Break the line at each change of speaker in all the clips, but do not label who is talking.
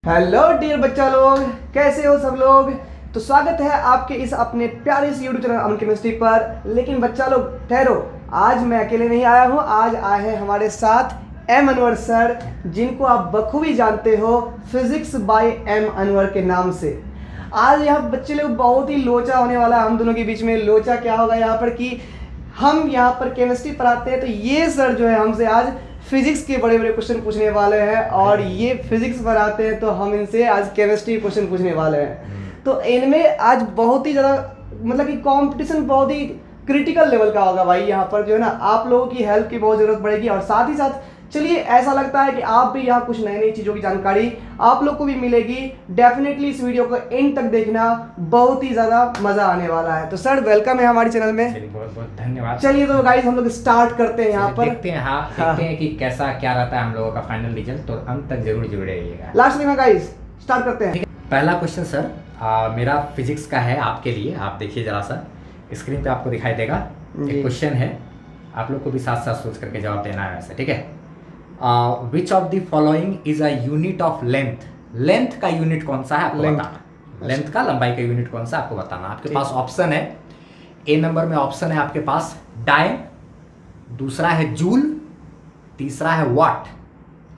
Hello dear बच्चा लोग, कैसे हो सब लोग। तो स्वागत है आपके इस अपने प्यारे से यूट्यूब चैनल अमन केमिस्ट्री पर। लेकिन बच्चा लोग ठहरो, आज मैं अकेले नहीं आया हूँ। आज आए हैं हमारे साथ एम अनवर सर, जिनको आप बखूबी जानते हो फिजिक्स बाय एम अनवर के नाम से। आज यहाँ बच्चे लोग बहुत ही लोचा होने वाला है हम दोनों के बीच में। लोचा क्या होगा यहाँ पर कि हम यहाँ पर केमिस्ट्री पढ़ाते हैं, तो ये सर जो है हमसे आज फिजिक्स के बड़े बड़े क्वेश्चन पूछने वाले हैं। और ये फिजिक्स पढ़ाते हैं तो हम इनसे आज केमिस्ट्री क्वेश्चन पूछने वाले हैं। तो इनमें आज बहुत ही ज़्यादा मतलब कि कंपटीशन बहुत ही क्रिटिकल लेवल का होगा भाई। यहाँ पर जो है ना आप लोगों की हेल्प की बहुत ज़रूरत पड़ेगी। और साथ ही साथ चलिए, ऐसा लगता है कि आप भी यहाँ कुछ नई नई चीज़ों की जानकारी आप लोग को भी मिलेगी। डेफिनेटली इस वीडियो को एंड तक देखना, बहुत ही ज़्यादा मज़ा आने वाला है। तो सर वेलकम है हमारे चैनल में।
बहुत बहुत धन्यवाद।
चलिए तो गाइस हम लोग स्टार्ट करते हैं यहाँ पर।
देखते हैं कि कैसा क्या रहता है हम लोगों का फाइनल रिजल्ट। तो अंत तक जरूर जुड़े रहिएगा।
लास्ट में गाइस स्टार्ट करते हैं।
पहला क्वेश्चन सर मेरा फिजिक्स का है आपके लिए। आप देखिए जरा सा, स्क्रीन पे आपको दिखाई देगा एक क्वेश्चन है। आप लोग को भी साथ साथ सोच करके जवाब देना है वैसे, ठीक है। Which of the following is a unit of length. Length का यूनिट कौन सा है आपको बताना। लेंथ का, लंबाई का यूनिट कौन सा आपको बताना। आपके पास ऑप्शन है, ए नंबर में ऑप्शन है आपके पास डायन, दूसरा है जूल, तीसरा है वाट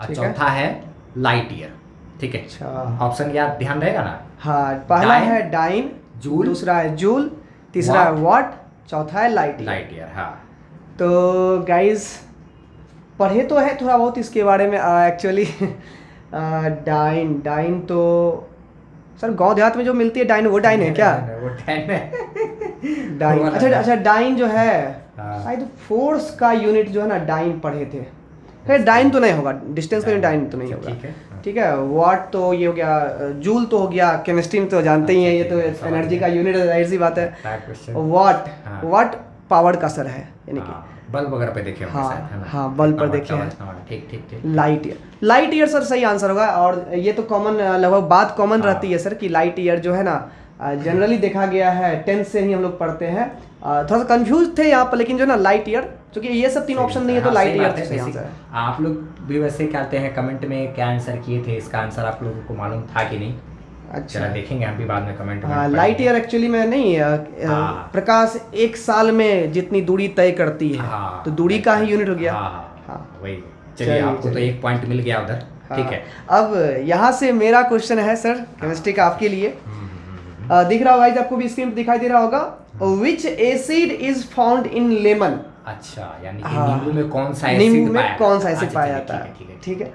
और चौथा है लाइट ईयर, ठीक है। ऑप्शन याद ध्यान रहेगा ना।
हाँ, पहला है डाइन,
जूल,
दूसरा है जूल, तीसरा है वाट, चौथा है लाइट
ईयर। हाँ,
तो गाइस पढ़े तो है थोड़ा बहुत इसके बारे में एक्चुअली। डाइन तो सर गांव देहात में जो मिलती है डाइन, वो डाइन है क्या?
वो डाइन है।
डाइन, अच्छा डाइन जो है शायद फोर्स का यूनिट जो है ना, डाइन पढ़े थे। खैर डाइन तो नहीं होगा, डिस्टेंस का डाइन तो नहीं होगा, ठीक है। वाट तो ये हो गया, जूल तो हो गया, केमिस्ट्री में तो जानते ही हैं, ये तो एनर्जी का यूनिट है, जाहिर सी बात है। वाट पावर का सर है, यानी कि
बल्ब वगैरह पे देखे होंगे शायद, है ना?
हाँ बल्ब पर देखे हैं।
ठीक।
लाइट ईयर सर सही आंसर होगा। और ये तो कॉमन, लगभग बात कॉमन रहती है सर कि लाइट ईयर जो है ना जनरली देखा गया है 10th से ही हम लोग पढ़ते हैं। थोड़ा सा कंफ्यूज थे यहाँ पर, लेकिन जो ना लाइट ईयर, क्योंकि ये सब तीन ऑप्शन नहीं है तो लाइट ईयर सही आंसर है।
आप लोग भी वैसे कहते हैं कमेंट में क्या आंसर किए थे, इसका आंसर आप लोगों को मालूम था कि नहीं? अच्छा, देखेंगे हम भी बाद में कमेंट में।
हाँ, लाइट ईयर एक्चुअली में नहीं, प्रकाश एक साल में जितनी दूरी तय करती है, तो दूरी का ही यूनिट हो गया।
हाँ वही। चलिए, आपको तो एक पॉइंट मिल गया उधर, ठीक है।
अब यहाँ से मेरा क्वेश्चन है सर केमिस्ट्री का आपके लिए। दिख रहा होगा आपको भी, स्क्रीन पे दिखाई दे रहा होगा। विच acid is found in lemon.
अच्छा, यानी कि नींबू में कौन सा एसिड
पाया जाता है, ठीक है।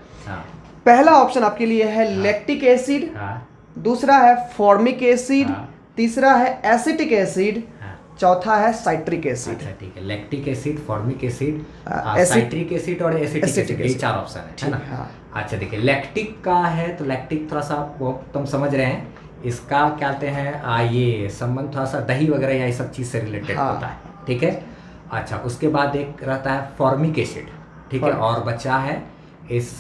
पहला ऑप्शन आपके लिए है लैक्टिक एसिड, दूसरा है फॉर्मिक एसिड, तीसरा है एसिटिक एसिड, चौथा है साइट्रिक एसिड।
अच्छा ठीक है, lactic acid, formic acid, citric acid और एसिटिक एसिड, ये चार ऑप्शन है ना। अच्छा देखिए, लैक्टिक का है तो लैक्टिक थोड़ा सा वो तुम समझ रहे हैं, इसका क्या कहते हैं ये संबंध थोड़ा सा दही वगैरह या ये सब चीज़ से रिलेटेड होता है, ठीक है। अच्छा, उसके बाद एक रहता है फॉर्मिक एसिड, ठीक है, और बचा है इस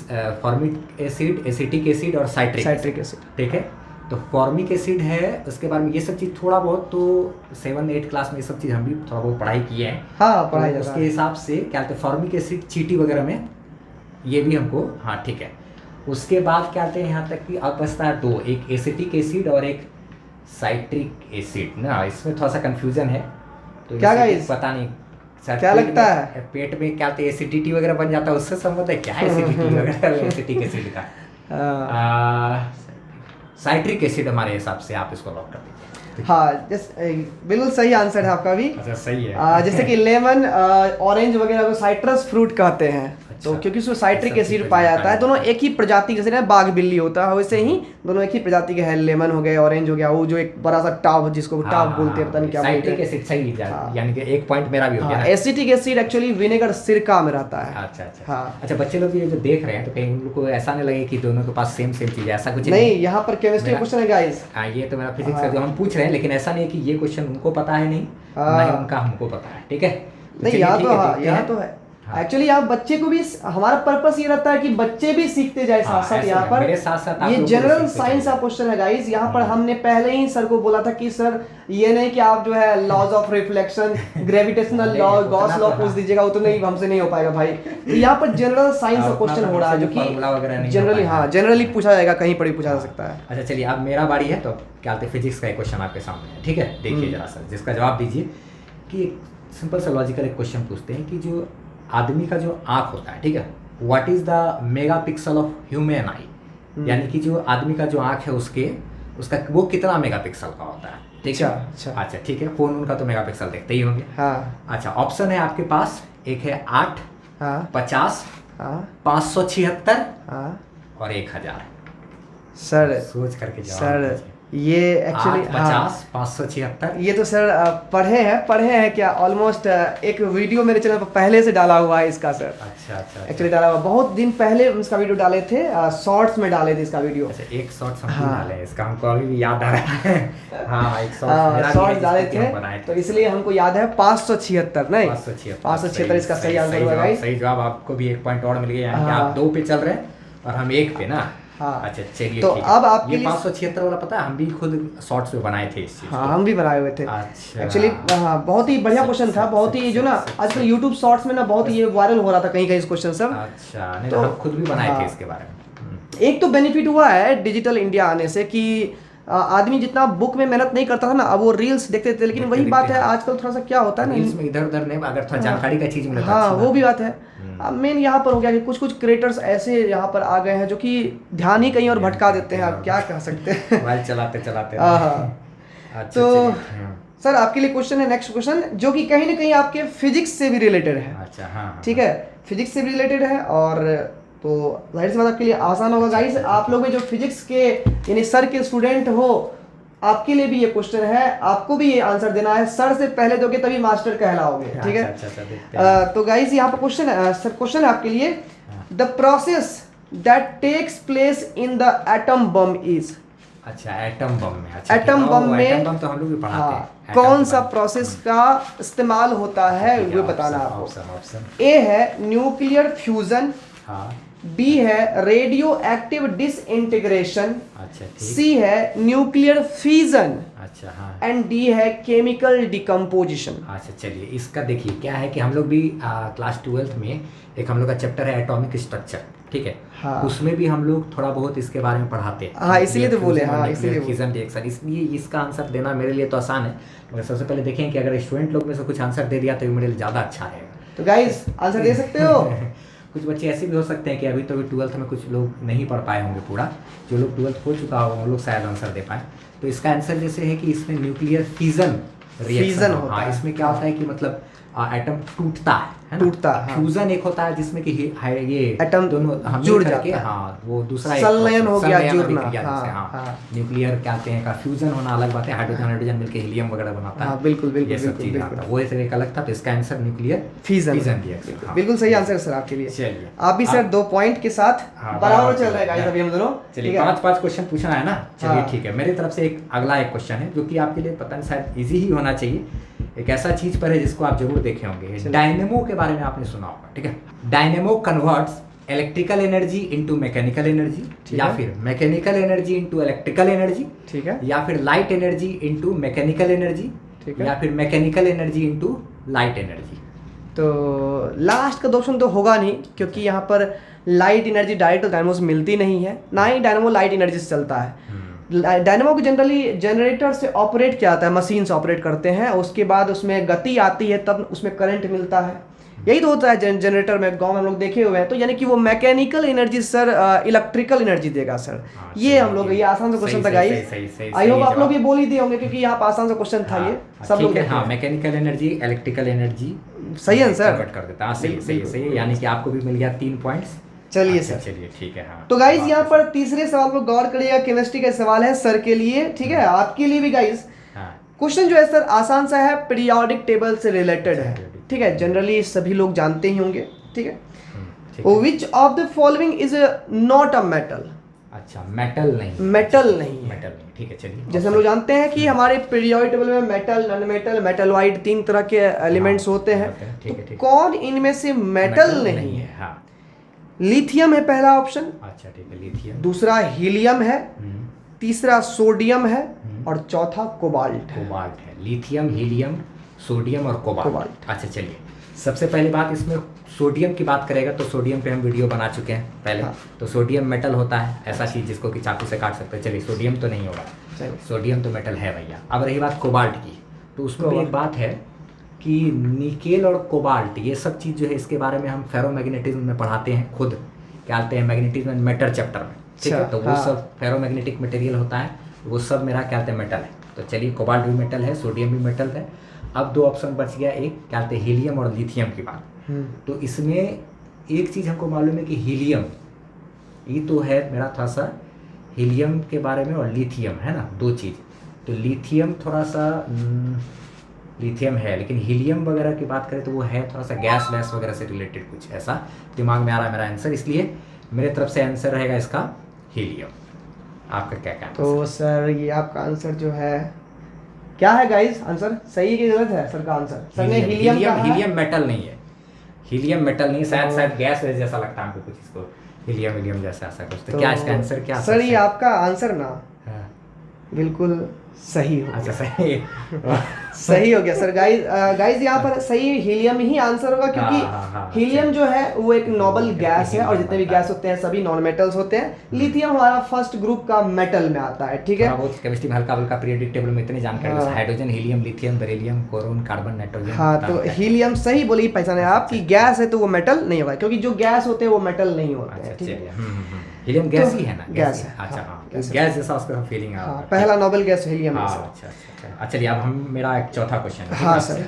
फॉर्मिक एसिड, एसिटिक एसिड और साइट्रिक एसिड, ठीक है। तो फॉर्मिक एसिड है, उसके बाद में ये सब चीज़ थोड़ा बहुत तो 7-8 क्लास में ये सब चीज़ हम भी थोड़ा बहुत पढ़ाई किए हैं।
हाँ, पढ़ाई
तो उसके हिसाब से क्या कहते हैं फॉर्मिक एसिड चीटी वगैरह में ये भी हमको, हाँ ठीक है। उसके बाद क्या कहते हैं यहाँ तक कि अब बचता है दो, एक एसिटिक एसिड और एक साइट्रिक एसिड ना। इसमें थोड़ा सा कंफ्यूजन है, तो
क्या गाइस
पता नहीं
क्या लगता है
पेट में क्या कहते हैं एसिडिटी वगैरह बन जाता है, उससे संबंध है क्या एसिडिटी वगैरह एसिटिक एसिड का। साइट्रिक एसिड हमारे हिसाब से आप इसको लॉक कर दीजिए।
हाँ, बिल्कुल सही आंसर है आपका भी।
अच्छा सही है।
जैसे कि लेमन, ऑरेंज वगैरह को साइट्रस फ्रूट कहते हैं। तो क्योंकि उसमें साइट्रिक एसिड पाया जाता है, दोनों एक ही प्रजाति के, जैसे बाघ बिल्ली होता है वैसे ही दोनों एक ही प्रजाति के हैं। लेमन हो गए, ऑरेंज हो गया, वो जो एक बड़ा सा टाव जिसको टाव बोलते हैं, पता नहीं क्या बोलते हैं।
साइट्रिक एसिड सही है, यानी कि एक पॉइंट मेरा भी हो गया।
एसिटिक एसिड एक्चुअली विनेगर सिरका में रहता है।
अच्छा, बच्चे लोग ये जो देख रहे हैं तो कहीं उन लोग को ऐसा नहीं लगे कि दोनों के पास सेम चीज है, ऐसा कुछ
नहीं। यहाँ पर केमिस्ट्री क्वेश्चन है गाइस।
ये तो मेरा फिजिक्स का जो हम पूछ रहे हैं, लेकिन ऐसा नहीं है कि ये क्वेश्चन उनको पता है नहीं, नहीं उनका हमको पता है, ठीक है।
नहीं, यहाँ तो है।
हाँ।
एक्चुअली यहाँ बच्चे को भी, हमारा पर्पस ये रहता है कि बच्चे भी सीखते जाए साथ साथ।
ऐसे
यहाँ
है,
पर
मेरे साथ साथ आप
ये
लोग भी
जनरल
सीखते
साइंस का
जाइए।
क्वेश्चन है गाइस। यहाँ पर हमने पहले ही सर को बोला था कि सर ये नहीं कि आप जो है laws of reflection, gravitational law,
नहीं,
गॉस
उतना
लॉ
तो
पूछ
हाँ।
दीजिएगा, वो तो नहीं, हमसे नहीं हो पाएगा भाई। तो यहाँ पर जनरल साइंस का
उतना
क्वेश्चन
तो
हो रहा है,
हमसे
जो
भी फॉर्मूला वगैरह
कि
नहीं हो
जनरली,
पाएगा।
हाँ जनरली पूछा जाएगा, कहीं पर भी पूछा जा सकता है।
अच्छा चलिए, अब मेरा बारी है, तो क्या बोलते हैं, फिजिक्स का एक क्वेश्चन आपके सामने है, ठीक है। देखिए जरा सा, जिसका जवाब दीजिए कि सिंपल सा लॉजिकल एक क्वेश्चन पूछते हैं कि जो आदमी का जो आँख होता है, ठीक है, what is the megapixel of human आई, यानी कि जो आदमी का जो आँख है उसका वो कितना मेगापिक्सल का होता है, ठीक है। अच्छा ठीक है, फोन उनका तो मेगापिक्सल देखते ही होंगे।
हाँ।
अच्छा, ऑप्शन है आपके पास, एक है 8,
हाँ।
50,
हाँ।
576
हाँ।
और 1000।
सर
सोच करके जवाब
सर
दीजिए।
ये एक्चुअली
50, 576।
ये तो सर पढ़े हैं क्या, ऑलमोस्ट एक वीडियो मेरे चैनल पर पहले से डाला हुआ है इसका सर।
अच्छा
एक्चुअली डाला हुआ, बहुत दिन पहले इसका वीडियो डाले थे, शॉर्ट्स में डाले थे इसका वीडियो।
अच्छा, एक शॉर्ट हम डाले हैं इसका, हमको अभी भी याद आ रहा है। हाँ, एक
शॉर्ट्स डाले थे, तो इसलिए हमको याद है 576 नहीं, 576 इसका सही आंसर होगा गाइस।
सही जवाब, आपको भी एक पॉइंट और मिल गया, यानी कि आप 2 पे चल रहे हैं और हम 1 पे ना।
हाँ।
अच्छा चलिए,
तो
ठीक
अब
है।
आपके
ये
लिए
576 वाला पता है, हम भी खुद शॉर्ट्स में बनाए थे इस चीज
हाँ,
को।
हम भी बनाए हुए थे।
अच्छा।
एक्चुअली हाँ, बहुत ही बढ़िया क्वेश्चन था, बहुत ही जो ना आजकल यूट्यूब शॉर्ट्स में ना बहुत ये वायरल हो रहा था कहीं कहीं इस क्वेश्चन सब।
अच्छा, नहीं
तो
हम खुद भी बनाए थे
हाँ।
इसके बारे में।
एक तो बेनिफिट हुआ है डिजिटल इंडिया आने से कि आदमी जितना बुक में मेहनत नहीं करता था ना, अब वो रील्स देखते थे। लेकिन वही बात है, आजकल थोड़ा सा क्या होता है
रील्स
ना,
में इधर उधर नहीं, अगर थोड़ा जानकारी का चीज मिले तो
हाँ
अच्छी
वो
बात
भी
है।
बात है। अब मेन यहाँ पर हो गया कि कुछ कुछ क्रिएटर्स ऐसे यहाँ पर आ गए हैं जो कि ध्यान ही कहीं और भटका देते हैं, आप क्या कह सकते हैं।
मोबाइल चलाते चलाते।
हाँ।
अच्छा,
तो
चलिए, हाँ।
सर आपके लिए क्वेश्चन है, नेक्स्ट क्वेश्चन, जो कि कहीं ना कहीं आपके फिजिक्स से भी रिलेटेड है।
अच्छा, हाँ।
ठीक है, फिजिक्स से भी रिलेटेड है, और तो जाहिर सी बात आपके लिए आसान होगा गाइस। आप लोग में जो फिजिक्स के यानी सर के स्टूडेंट हो, आपके लिए भी ये क्वेश्चन है, आपको भी ये आंसर देना है। सर से पहले दोगे तभी मास्टर कहलाओगे, ठीक है।
अच्छा, देखते हैं।
तो गाइस यहाँ पर क्वेश्चन है, सर क्वेश्चन है आपके लिए, the process that takes place in the atom bomb is.
अच्छा, एटम बम में। अच्छा,
एटम बम में
एटम बम तो हम लोग भी पढ़ाते
हाँ,
हैं।
कौन सा प्रोसेस का इस्तेमाल होता है वो बताना आपको।
ऑप्शन
ए है न्यूक्लियर फ्यूजन,
हाँ।
बी है रेडियो एक्टिव डिसइंटीग्रेशन,
अच्छा, ठीक।
सी है न्यूक्लियर फ्यूजन,
अच्छा, हाँ।
एंड डी है केमिकल डिकम्पोजिशन।
अच्छा चलिए, इसका देखिए क्या है कि हम लोग भी क्लास 12th में एक हम लोग का चैप्टर है एटॉमिक स्ट्रक्चर, ठीक है।
हाँ।
उसमें भी हम लोग थोड़ा बहुत इसके बारे में पढ़ाते हैं।
हाँ, इसीलिए तो बोले, हाँ, इसीलिए
फ्यूजन रिएक्शन, इसलिए इसका आंसर देना मेरे लिए तो आसान है, मगर सबसे पहले देखें कि अगर स्टूडेंट लोग में से कुछ आंसर दे दिया तो मेरे लिए ज़्यादा अच्छा रहेगा।
तो गाइस आंसर दे सकते हो।
कुछ बच्चे ऐसे भी हो सकते हैं कि अभी तो 12th में कुछ लोग नहीं पढ़ पाए होंगे पूरा, जो लोग 12th हो चुका होगा वो लोग शायद आंसर दे पाए। तो इसका आंसर जैसे है कि इसमें न्यूक्लियर फिजन रिएक्शन
होता है।
इसमें क्या होता है कि मतलब एटम टूटता है ना?
टूटता है, हाँ।
फ्यूजन एक होता है जिसमें कि ये
एटम
दोनों हम
जुड़
मिल करके,
जाता है।
हाँ, वो दूसरा
संलयन हो गया, जुड़ना,
हाँ। न्यूक्लियर क्या कहते हैं का फ्यूजन होना अलग बात है, हाइड्रोजन मिलकर हीलियम वगैरह बनाता है।
हाँ, बिल्कुल बिल्कुल
ये सब चीजें आता है, वो ऐसे एक अलग था। तो इसका आंसर न्यूक्लियर
फ्यूजन
रिएक्शन, हाँ।
बिल्कुल सही आंसर सर आपके लिए।
चलिए,
आप भी सर 2 पॉइंट के साथ
हाँ,
बराबर चल रहे हैं गाइस अभी हम दोनों।
चलिए, 5 क्वेश्चन पूछना है ना। चलिए,
हाँ।
ठीक है। मेरी तरफ से एक अगला एक क्वेश्चन है जो कि आपके लिए पता नहीं शायद इजी ही होना चाहिए। एक ऐसा चीज पर है जिसको आप जरूर देखे होंगे, डायनेमो के बारे में आपने सुना होगा, ठीक है। Dynamo converts electrical energy into mechanical energy, या फिर mechanical energy into electrical energy,
ठीक है,
या फिर light energy into mechanical energy,
ठीक है,
या फिर mechanical energy into light energy.
तो लास्ट का ऑप्शन तो होगा नहीं, क्योंकि यहाँ पर लाइट एनर्जी डायरेक्ट डायनेमो से मिलती नहीं है, ना ही डायनेमो लाइट एनर्जी से चलता है। डायनेमो को जनरली जनरेटर से ऑपरेट किया जाता है, मशीन से ऑपरेट करते हैं, उसके बाद उसमें गति आती है, तब उसमें करंट मिलता है। यही तो होता है जनरेटर में, गांव में हम लोग देखे हुए हैं। तो यानी कि वो mechanical energy sir electrical energy देगा सर। ये हम लोग, ये आसान सा क्वेश्चन था गाइस, आई होप आप लोग ये बोल ही दिए होंगे, क्योंकि यहाँ पर आसान सा क्वेश्चन था ये, सब लोग।
हाँ, मैकेनिकल एनर्जी इलेक्ट्रिकल एनर्जी
सही है सर,
कन्वर्ट कर देता है। सही, यानी कि आपको भी मिल गया 3 पॉइंट्स।
चलिए सर,
चलिए, ठीक है। हाँ,
तो गाइस यहाँ पर तीसरे सवाल पर गौर करिएगा, केमिस्ट्री का सवाल है सर के लिए, ठीक है, आपके लिए भी गाइस। क्वेश्चन जो है सर आसान सा है, पीरियोडिक टेबल से रिलेटेड है, ठीक है, जनरली सभी लोग जानते ही होंगे, ठीक है। Which of the following is not a metal,
अच्छा, मेटल नहीं,
मेटल नहीं है।
मेटल नहीं, ठीक है चलिए।
जैसे हम लोग जानते हैं कि हमारे पीरियोडिक टेबल में मेटल, नॉन मेटल, मेटलॉइड 3 तरह के एलिमेंट्स होते हैं,
ठीक
तो
है, ठीक।
कौन इनमें से मेटल नहीं है?
हाँ।
लिथियम है पहला ऑप्शन,
अच्छा ठीक है, लिथियम।
दूसरा हीलियम है, तीसरा सोडियम है, और चौथा कोबाल्ट है।
कोबाल्ट है। लिथियम, हीलियम, सोडियम और कोबाल्ट। अच्छा चलिए, सबसे पहली बात इसमें सोडियम की बात करेगा तो सोडियम पे हम वीडियो बना चुके हैं पहले।
हाँ।
तो सोडियम मेटल होता है, ऐसा चीज़ जिसको कि चाकू से काट सकते हैं। चलिए, सोडियम तो नहीं होगा, सोडियम तो मेटल है भैया। अब रही बात कोबाल्ट की, तो उसमें भी एक बात है कि निकेल और कोबाल्ट ये सब चीज़ जो है, इसके बारे में हम फेरोमैग्नेटिज्म में पढ़ाते हैं खुद, क्या कहते हैं, मैग्नेटिज्म एंड मैटर चैप्टर में, ठीक है। तो वो सब फेरोमैग्नेटिक मटेरियल होता है, वो सब मेरा क्या कहते हैं मेटल है। तो चलिए, कोबाल्ट भी मेटल है, सोडियम भी मेटल है। अब 2 ऑप्शन बच गया, एक क्या कहते हैं हीलियम और लिथियम की बात। तो इसमें एक चीज़ हमको मालूम है कि हीलियम ये तो है मेरा थोड़ा सा हीलियम के बारे में, और लिथियम है ना, 2 चीज़। तो लिथियम थोड़ा सा लिथियम है, लेकिन हीलियम वगैरह की बात करें तो वो है थोड़ा सा गैस वैस वगैरह से रिलेटेड, कुछ ऐसा दिमाग में आ रहा है मेरा आंसर, इसलिए मेरे तरफ से आंसर रहेगा इसका हीलियम। आपका क्या कहना है?
तो सर ये आपका आंसर जो है क्या है गाइस? आंसर सही है कि गलत है सर का आंसर? सर ने हीलियम कहा है।
हीलियम मेटल नहीं है, हीलियम मेटल नहीं, शायद गैस वैस जैसा लगता है हमको कुछ, इसको हीलियम जैसा ऐसा कुछ। तो क्या इसका आंसर क्या
सर? ये आपका आंसर ना
हाँ।
बिल्कुल सही हो।
अच्छा सही
सही हो गया सर। गाइस यहाँ पर सही हीलियम ही आंसर होगा, क्योंकि हीलियम जो है वो एक नोबल गैस है, और जितने भी गैस होते हैं सभी नॉन मेटल्स होते हैं। लिथियम हमारा फर्स्ट ग्रुप का मेटल में आता है, ठीक है।
बहुत केमिस्ट्री में हल्का हल्का पीरियोडिक टेबल में इतनी जानकारी, hydrogen, helium, lithium, beryllium, boron, carbon, nitrogen.
हाँ, तो हीलियम सही बोली, पहचाने आप कि गैस है तो वो मेटल नहीं होगा, क्योंकि जो गैस होते हैं वो मेटल नहीं होते हैं, ठीक है।
हीलियम गैस ही है ना?
गैस है।
अच्छा हाँ, गैस जैसा उसका फीलिंग आ रहा है।
पहला नोबेल गैस हीलियम है सर।
अच्छा चलिए, अब हम मेरा एक चौथा क्वेश्चन है।
हाँ सर।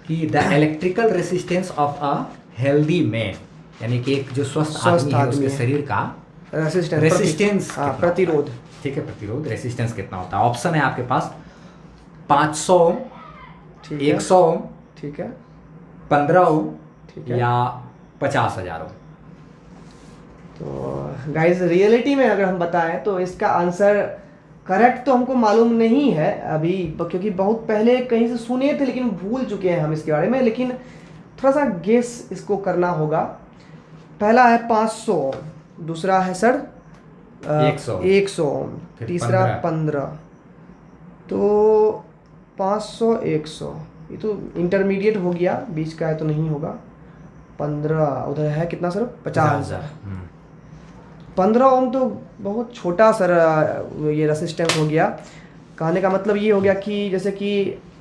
कि the electrical resistance of a healthy man, यानी कि एक जो स्वस्थ आदमी है उसके शरीर का रेसिस्टेंस,
प्रतिरोध,
ठीक है, प्रतिरोध रेसिस्टेंस कितना होता है? ऑप्शन है आपके पास 500 ओम, 100 ओम,
ठीक है,
15 ओम,
ठीक है,
या 50,000 ओम।
तो गाइस रियलिटी में अगर हम बताएं तो इसका आंसर करेक्ट तो हमको मालूम नहीं है अभी, क्योंकि बहुत पहले कहीं से सुने थे लेकिन भूल चुके हैं हम इसके बारे में, लेकिन थोड़ा सा गेस इसको करना होगा। पहला है 500 ओम, दूसरा है सर 100 ओम, तीसरा 15, तो 500 100 ये तो इंटरमीडिएट हो गया, बीच का है तो नहीं होगा। 15 उधर है कितना सर? 50,000। 15 ओम तो बहुत छोटा सर ये रेसिस्टेंस हो गया। कहने का मतलब ये हो गया कि जैसे कि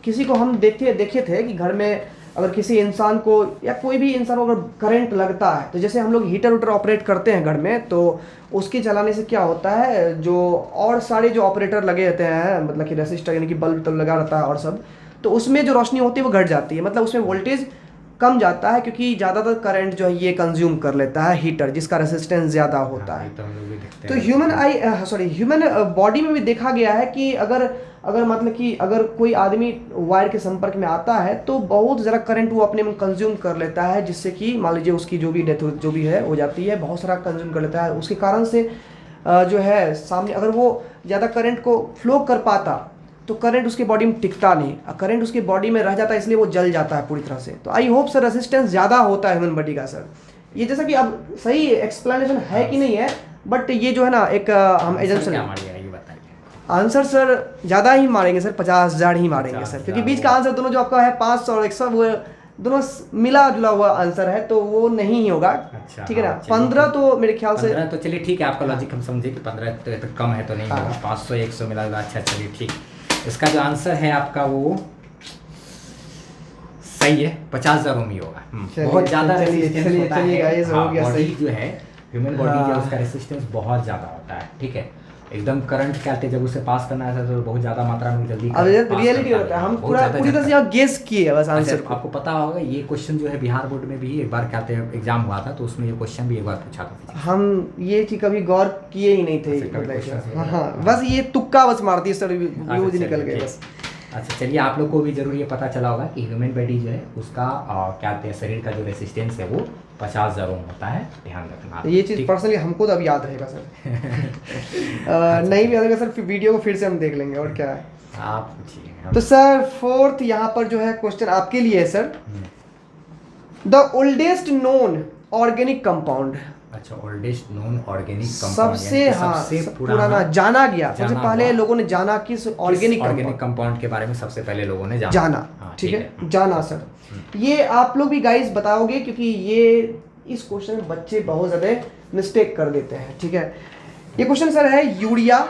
किसी को हम देखे थे कि घर में अगर किसी इंसान को या कोई भी इंसान को अगर करंट लगता है, तो जैसे हम लोग हीटर ऑपरेट करते हैं घर में, तो उसके चलाने से क्या होता है, जो और सारे जो ऑपरेटर लगे रहते हैं, मतलब कि रेसिस्टर यानी कि बल्ब लगा रहता है और सब, तो उसमें जो रोशनी होती है वो घट जाती है, मतलब उसमें वोल्टेज कम जाता है, क्योंकि ज़्यादातर करंट जो है ये कंज्यूम कर लेता है हीटर, जिसका रेसिस्टेंस ज़्यादा होता है। तो ह्यूमन बॉडी में भी देखा गया है कि अगर मतलब कि अगर कोई आदमी वायर के संपर्क में आता है तो बहुत ज़रा करंट वो अपने में कंज्यूम कर लेता है, जिससे कि मान लीजिए उसकी जो भी डेथ जो भी है हो जाती है, बहुत सारा कंज्यूम कर लेता है। उसके कारण से जो है सामने अगर वो ज़्यादा करंट को फ्लो कर पाता तो करंट उसके बॉडी में टिकता नहीं, करंट उसके बॉडी में रह जाता है, इसलिए वो जल जाता है पूरी तरह से। तो आई होप सर रेसिस्टेंस ज़्यादा होता है ह्यूमन बॉडी का सर। ये जैसा कि अब सही एक्सप्लेनेशन है कि नहीं है, बट ये जो है ना एक हम एजेंशन आंसर सर ज़्यादा ही मारेंगे सर, 50,000 ही मारेंगे सर, क्योंकि बीच का आंसर दोनों जो आपका है 500 और 100 वो दोनों मिला जुला हुआ आंसर है, तो वो नहीं ही होगा। अच्छा, ठीक है ना। 15 तो मेरे ख्याल से,
तो चलिए ठीक है, आपका लॉजिक हम समझे कि 15 तो कम है तो नहीं होगा, 500 100 मिला जुला। अच्छा चलिए ठीक, इसका जो आंसर है आपका वो सही है, 50,000 ओम ही होगा। बहुत ज़्यादा रेसिस्टेंस होता है, बॉडी जो है ह्यूमन बॉडी जो उसका रेसिस्टेंस बहुत ज़्यादा होता है, ठीक है। एकदम करंट क्या कहते हैं, जब उसे पास करना है तो बहुत ज़्यादा मात्रा में जल्दी
रियलिटी होता है। हम पूरी तरह से गेस किए बस आंसर।
आपको पता होगा ये क्वेश्चन जो है बिहार बोर्ड में भी एक बार कहते हैं एग्जाम हुआ था, तो उसमें ये क्वेश्चन भी एक बार पूछा था।
हम ये चीज कभी गौर किए ही नहीं थे। हाँ, बस ये तुक्का बस मारती है सर, यूज निकल गए बस।
अच्छा चलिए, आप लोग को भी जरूर ये पता चला होगा कि ह्यूमन बॉडी जो है उसका क्या कहते हैं शरीर का जो रेसिस्टेंस है वो 50 ओम होता है, ध्यान रखना।
ये चीज़
ठीक?
पर्सनली हमको तो अब याद रहेगा सर। नहीं भी याद रहेगा सर, फिर वीडियो को फिर से हम देख लेंगे और क्या है।
आप पूछिए।
तो सर फोर्थ यहाँ पर जो है क्वेश्चन आपके लिए है sir, the oldest known organic compound.
अच्छा, ओल्डेस्ट नोन ऑर्गेनिक कंपाउंड,
सबसे पुराना जाना गया, सबसे पहले लोगों ने जाना किस ऑर्गेनिक
कंपाउंड के बारे में सबसे पहले लोगों ने जाना।
ठीक है, जाना सर। ये आप लोग भी गाइस बताओगे, क्योंकि ये इस क्वेश्चन में बच्चे बहुत ज़्यादा मिस्टेक कर देते हैं। ठीक है, ये क्वेश्चन सर है यूरिया,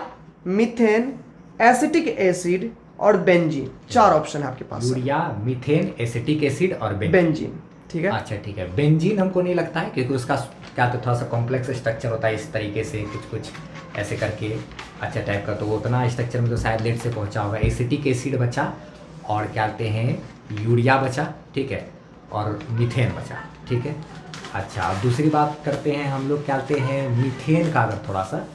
मीथेन, एसिटिक एसिड और बेंजीन। 4 ऑप्शन है आपके पास।
यूरिया, मीथेन, एसिटिक एसिड और
बेंजीन। ठीक है,
अच्छा ठीक है। बेंजीन हमको नहीं लगता है, क्योंकि उसका क्या तो थोड़ा सा कॉम्प्लेक्स स्ट्रक्चर होता है, इस तरीके से कुछ ऐसे करके अच्छा टाइप का, तो वो उतना स्ट्रक्चर में तो शायद लेट से पहुंचा होगा। एसिटिक एसिड बचा, और क्या कहते हैं यूरिया बचा, ठीक है, और मीथेन बचा। ठीक है, अच्छा अब दूसरी बात करते हैं हम लोग, क्या कहते हैं मीथेन का। अगर थोड़ा सा,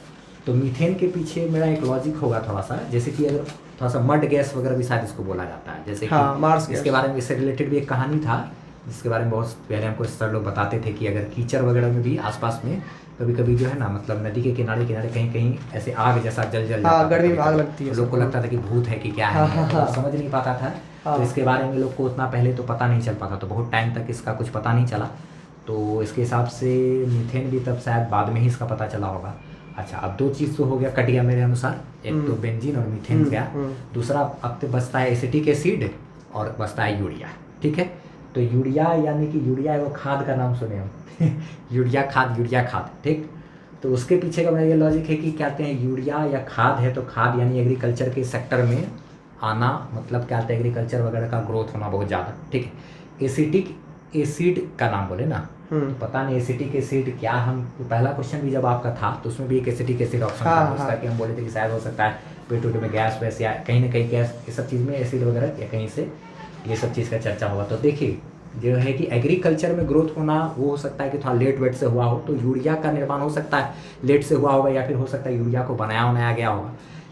तो मीथेन के पीछे मेरा एक लॉजिक होगा थोड़ा सा, जैसे कि अगर थोड़ा सा मड गैस वगैरह भी शायद इसको बोला जाता है, जैसे कि
मार्स
इसके बारे में, इससे रिलेटेड भी एक कहानी था जिसके बारे में बहुत पहले हमको सर लोग बताते थे कि अगर कीचड़ वगैरह में भी आसपास में कभी कभी जो है ना, मतलब नदी के किनारे किनारे कहीं कहीं ऐसे आग जैसा जल जाता है,
गर्मी में आग लगती है,
लोग को लगता था कि भूत है कि क्या है, तो समझ नहीं पाता था। तो इसके बारे में लोग को उतना पहले तो पता नहीं चल पाता, तो बहुत टाइम तक इसका कुछ पता नहीं चला। तो इसके हिसाब से मीथेन भी तब शायद बाद में ही इसका पता चला होगा। अच्छा, अब 2 चीज़ तो हो गया, कट गया मेरे अनुसार, एक तो बेंजीन और मीथेन गया, दूसरा अब तो बचता है एसिटिक एसिड और बचता है यूरिया। ठीक है, तो यूरिया यानी कि यूरिया वो खाद का नाम सुने हम यूरिया खाद। ठीक, तो उसके पीछे का मेरा ये लॉजिक है कि क्या कहते हैं यूरिया या खाद है, तो खाद यानी एग्रीकल्चर के सेक्टर में आना, मतलब क्या कहते हैं एग्रीकल्चर वगैरह का ग्रोथ होना बहुत ज़्यादा। ठीक है, एसिटिक एसिड का नाम बोले ना, तो पता नहीं एसिटिक एसिड क्या, हम पहला क्वेश्चन भी जब आपका था तो उसमें भी एक एसिटिक एसिड ऑप्शन था, उस करके हम बोले थे कि शायद हो सकता है पेट वेट में गैस वैस या कहीं ना कहीं गैस, ये सब चीज़ में एसिड वगैरह या कहीं से ये सब चीज़ का चर्चा होगा। तो देखिए जो है कि एग्रीकल्चर में ग्रोथ होना वो हो सकता है कि थोड़ा लेट वेट से हुआ हो, तो यूरिया का निर्माण हो सकता है लेट से हुआ होगा, या फिर हो सकता है यूरिया को बनाया गया होगा।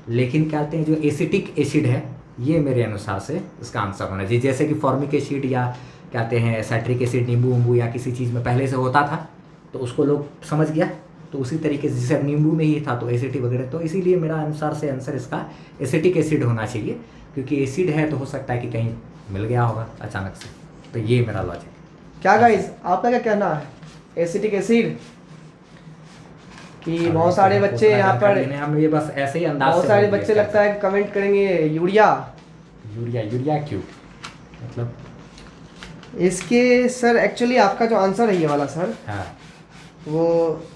लेकिन क्या कहते हैं जो एसिटिक एसिड है, ये मेरे अनुसार से इसका आंसर होना चाहिए। जैसे कि फॉर्मिक एसिड या कहते हैं साइट्रिक एसिड नींबू उम्बू या किसी चीज़ में पहले से होता था, तो उसको लोग समझ गया, तो उसी तरीके से जैसे नींबू में ही था तो एसिटिक वगैरह, तो इसीलिए मेरा अनुसार से आंसर इसका एसिटिक एसिड होना चाहिए, क्योंकि एसिड है तो हो सकता है कि कहीं मिल गया होगा अचानक से। तो ये मेरा लॉजिक।
क्या गाइस आपका क्या कहना है, एसिटिक एसिड कि बहुत सारे बच्चे यहाँ पर,
हम ये बस ऐसे ही अंदाज,
बहुत सारे बच्चे लगता है कमेंट करेंगे यूरिया
क्यों, मतलब
इसके सर एक्चुअली आपका जो आंसर है ये वाला सर,
हाँ,
वो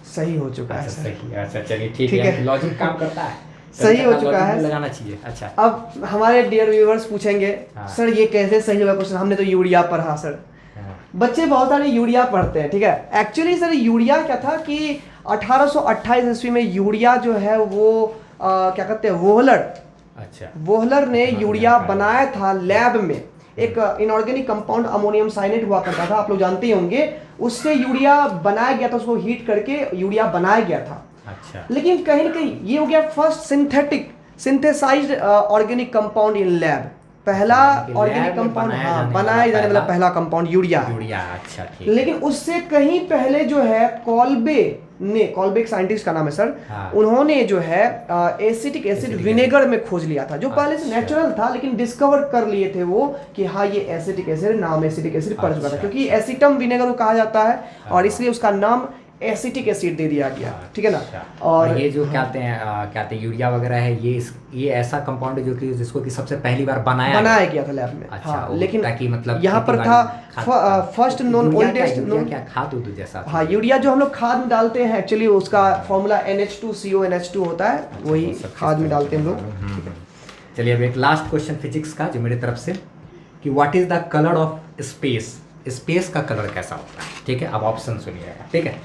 सही हो चुका है सर।
अच्छा चलिए ठीक है, लॉजिक काम करता है,
सही हो चुका है,
लगाना चाहिए। अच्छा,
अब हमारे डियर व्यूअर्स पूछेंगे सर ये कैसे सही होगा क्वेश्चन, हमने तो यूरिया पढ़ा सर। बच्चे बहुत सारे यूरिया पढ़ते हैं, ठीक है। एक्चुअली सर यूरिया क्या था कि 1828 ईस्वी में यूरिया जो है वो क्या कहते हैं वोहलर ने यूरिया बनाया था लैब में। एक इनऑर्गेनिक कंपाउंड अमोनियम साइनेट हुआ करता था, आप लोग जानते ही होंगे, उससे यूरिया बनाया गया था, उसको हीट करके यूरिया बनाया गया था।
अच्छा,
लेकिन कहीं ना कहीं ये हो गया first synthesised organic compound in lab, पहला ऑर्गेनिक कंपाउंड बनाया जाने वाला पहला कंपाउंड यूरिया।
अच्छा ठीक।
लेकिन उससे कहीं पहले जो है कॉल्बे एक साइंटिस्ट का नाम है सर, उन्होंने जो है एसिटिक एसिड विनेगर में खोज लिया था, जो पहले से नेचुरल था, लेकिन डिस्कवर कर लिए थे वो कि हाँ ये एसिटिक एसिड, नाम एसिटिक एसिड पड़ चुका था, क्योंकि एसिटम विनेगर को कहा जाता है और इसलिए उसका नाम एसिटिक एसिड दे दिया गया, ठीक है ना।
और ये जो क्या कहते हैं यूरिया वगैरह है, ये ऐसा कंपाउंड है जो कि जिसको कि सबसे पहली बार बनाया गया था लैब में। अच्छा,
हाँ, लेकिन
ताकि मतलब
यहाँ पर था फर्स्ट नॉन ओल्डेस्ट
क्या खाद जैसा।
हाँ, यूरिया जो हम लोग खाद में डालते हैं, एक्चुअली उसका फॉर्मूला NH2CO होता है, वही खाद में डालते हैं हम लोग।
चलिए अब एक लास्ट क्वेश्चन फिजिक्स का जो मेरी तरफ से, कि what is the colour of space का कलर कैसा होता है, ठीक है। अब ऑप्शन सुनिएगा, ठीक है।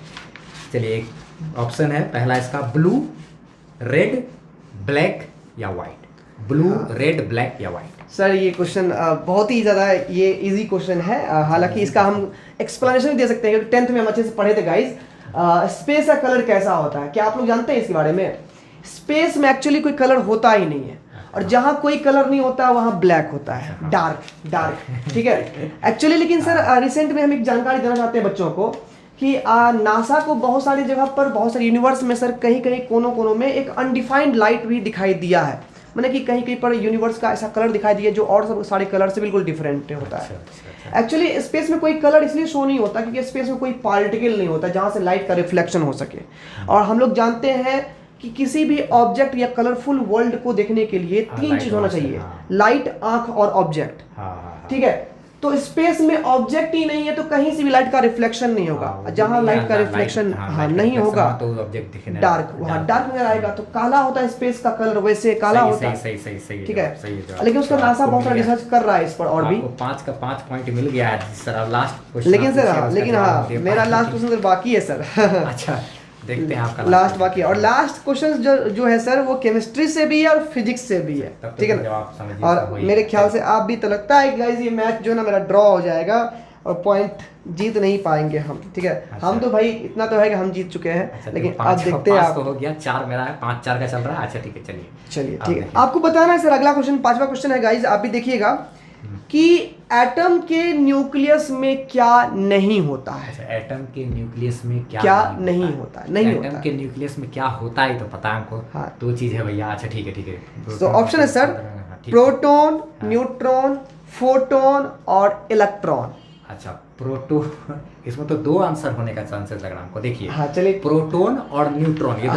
चलिए एक ऑप्शन है पहला इसका, ब्लू, रेड, ब्लैक या वाइट। ब्लू, रेड, ब्लैक या वाइट।
सर ये क्वेश्चन बहुत ही ज़्यादा ये इजी क्वेश्चन है, हालांकि इसका हम एक्सप्लेनेशन भी दे सकते हैं, क्योंकि 10th में हम अच्छे से पढ़े थे गाइज। स्पेस का कलर कैसा होता है, क्या आप लोग जानते हैं इसके बारे में? स्पेस में एक्चुअली कोई कलर होता ही नहीं है, और जहाँ कोई कलर नहीं होता वहाँ ब्लैक होता है, डार्क, ठीक है एक्चुअली। लेकिन सर रिसेंट में हम एक जानकारी देना चाहते हैं बच्चों को कि नासा को बहुत सारी जगह पर, बहुत सारे यूनिवर्स में सर, कहीं कहीं कोनों कोनों में एक अनडिफाइंड लाइट भी दिखाई दिया है। मैंने कि कहीं कहीं पर यूनिवर्स का ऐसा कलर दिखाई दिया जो और सब सारे कलर से बिल्कुल डिफरेंट होता है। एक्चुअली स्पेस में कोई कलर इसलिए शो नहीं होता क्योंकि स्पेस में कोई पार्टिकल नहीं होता जहाँ से लाइट का रिफ्लेक्शन हो सके। और हम लोग जानते हैं कि किसी भी ऑब्जेक्ट या कलरफुल वर्ल्ड को देखने के लिए तीन चीज होना चाहिए, लाइट, आंख और ऑब्जेक्ट। ठीक है, तो स्पेस में ऑब्जेक्ट ही नहीं है तो कहीं से भी लाइट का रिफ्लेक्शन नहीं होगा। जहां लाइट का रिफ्लेक्शन नहीं होगा तो ऑब्जेक्ट दिखने डार्क, वहां डार्क नजर आएगा। तो काला होता है स्पेस का कलर, वैसे काला होता है। सही ठीक है, लेकिन उसका नासा बहुत सारा रिसर्च कर रहा है इस पर और भी।
5 का 5 पॉइंट मिल गया है सर। लास्ट क्वेश्चन
लेकिन हाँ, मेरा लास्ट क्वेश्चन बाकी है सर।
अच्छा, देखते हैं आपका
लास्ट बाकी है। और लास्ट क्वेश्चन जो है सर वो केमिस्ट्री से भी है और फिजिक्स से भी है। ठीक है ना, और मेरे ख्याल से आप भी, तो लगता है गाइस ये मैच जो है ना मेरा ड्रॉ हो जाएगा और पॉइंट जीत नहीं पाएंगे हम। ठीक है, हम तो भाई इतना तो है कि हम जीत चुके हैं। लेकिन आप देखते हैं, आप
तो हो गया 4 मेरा है, 5-4 का चल रहा है। अच्छा ठीक है, चलिए
ठीक है। आपको बताना है सर, अगला क्वेश्चन 5वां क्वेश्चन है गाइस, आप भी देखिएगा कि एटम के न्यूक्लियस में क्या नहीं होता है।
अच्छा, एटम के न्यूक्लियस में क्या
नहीं होता है।
एटम के न्यूक्लियस में क्या होता है तो पता है हमको। हाँ, 2 चीज है भैया। अच्छा ठीक है।
तो ऑप्शन है सर, प्रोटॉन, न्यूट्रॉन, फोटोन और इलेक्ट्रॉन।
अच्छा, प्रोटॉन, इसमें तो 2 आंसर होने का चांसेस लग रहा है हमको। देखिए,
हाँ चलिए,
प्रोटॉन और न्यूट्रॉन, ये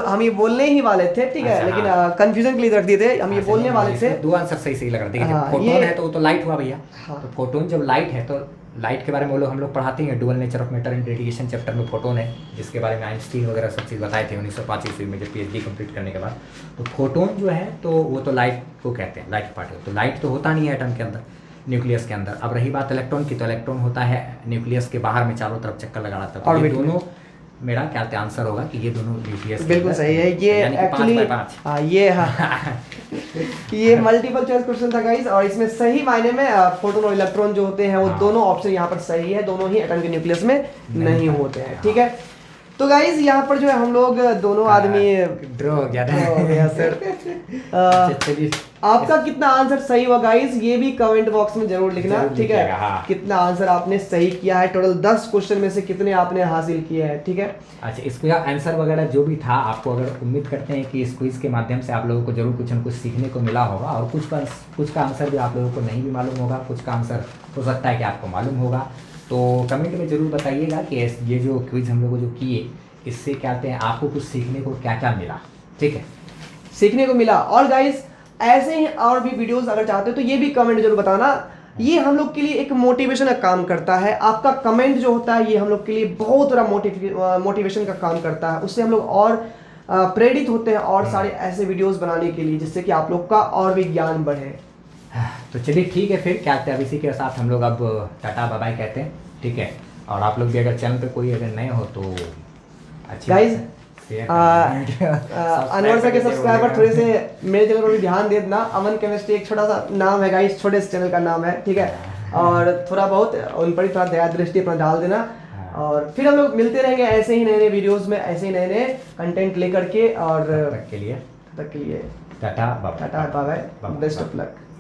हम ये बोलने ही वाले थे। ठीक है, लेकिन कंफ्यूजन के लिए रख दिए थे, हम ये बोलने वाले थे।
2 आंसर सही लग रहा है। देखिए, फोटोन है तो वो तो लाइट हुआ भैया। तो फोटोन जब लाइट है तो लाइट के बारे में हम लोग पढ़ाते हैं, dual nature of matter and radiation chapter में फोटोन है, जिसके बारे में आइंस्टीन वगैरह सब चीज़ बताए थे 1905 ईस्वी में जब PhD कंप्लीट करने के बाद। तो फोटोन जो है तो वो तो लाइट को कहते हैं, लाइट पार्टिकल। तो लाइट तो होता नहीं है एटम के अंदर, न्यूक्लियस के अंदर। अब रही बात इलेक्ट्रॉन की, तो इलेक्ट्रॉन होता है न्यूक्लियस के बाहर में, चारों तरफ चक्कर लगा रहता है। तो ये दोनों मेरा क्या आंसर होगा कि ये दोनों न्यूक्लियस
बिल्कुल सही है। ये एक्चुअली ये मल्टीपल चॉइस क्वेश्चन था गाइस, और इसमें सही मायने में फोटोन और इलेक्ट्रॉन जो होते हैं वो दोनों ऑप्शन यहाँ पर सही है, दोनों ही एटम के न्यूक्लियस में नहीं होते हैं। ठीक है, तो गाइस यहाँ पर जो है हम लोग दोनों आदमी
ड्रॉ हो गया
सर। आपका कितना आंसर सही हुआ गाइस, ये भी कमेंट बॉक्स में जरूर लिखना। ठीक है, कितना आंसर आपने सही किया है, टोटल 10 क्वेश्चन में से कितने आपने हासिल किए हैं। ठीक है,
अच्छा, इसका आंसर वगैरह जो भी था, आपको अगर उम्मीद करते हैं कि इस क्विज के माध्यम से आप लोगों को जरूर कुछ न कुछ सीखने को मिला होगा, और कुछ का आंसर भी आप लोगों को नहीं भी मालूम होगा, कुछ का आंसर हो सकता है कि आपको मालूम होगा। तो कमेंट में ज़रूर बताइएगा कि ये जो क्विज हम लोग जो किए, इससे क्या कहते हैं, आपको कुछ सीखने को क्या क्या मिला। ठीक है,
सीखने को मिला। और गाइस ऐसे ही और भी वीडियोस अगर चाहते हो तो ये भी कमेंट जरूर बताना। ये हम लोग के लिए एक मोटिवेशन का काम करता है। आपका कमेंट जो होता है ये हम लोग के लिए बहुत बड़ा मोटिवेशन का काम करता है। उससे हम लोग और प्रेरित होते हैं और सारे ऐसे वीडियोस बनाने के लिए, जिससे कि आप लोग का और भी ज्ञान बढ़े।
तो चलिए ठीक है, फिर क्या कहते हैं, अब इसी के साथ हम लोग अब टाटा बाय बाय कहते हैं। ठीक है, और आप लोग भी अगर चैनल पे कोई अगर नए हो तो
गाइस अनवर सर के सब्सक्राइबर थोड़े से मेरे चैनल पर भी ध्यान दे देना। अमन केमिस्ट्री एक छोटा सा नाम है गाइस, छोटे से चैनल का नाम है। ठीक है, और थोड़ा बहुत उन पर ही थोड़ा दया दृष्टि अपना डाल देना। और फिर हम लोग मिलते रहेंगे ऐसे ही नए वीडियोस में, ऐसे ही नए कंटेंट लेकर के। और
तब तक के लिए
tata bye bye, best of luck.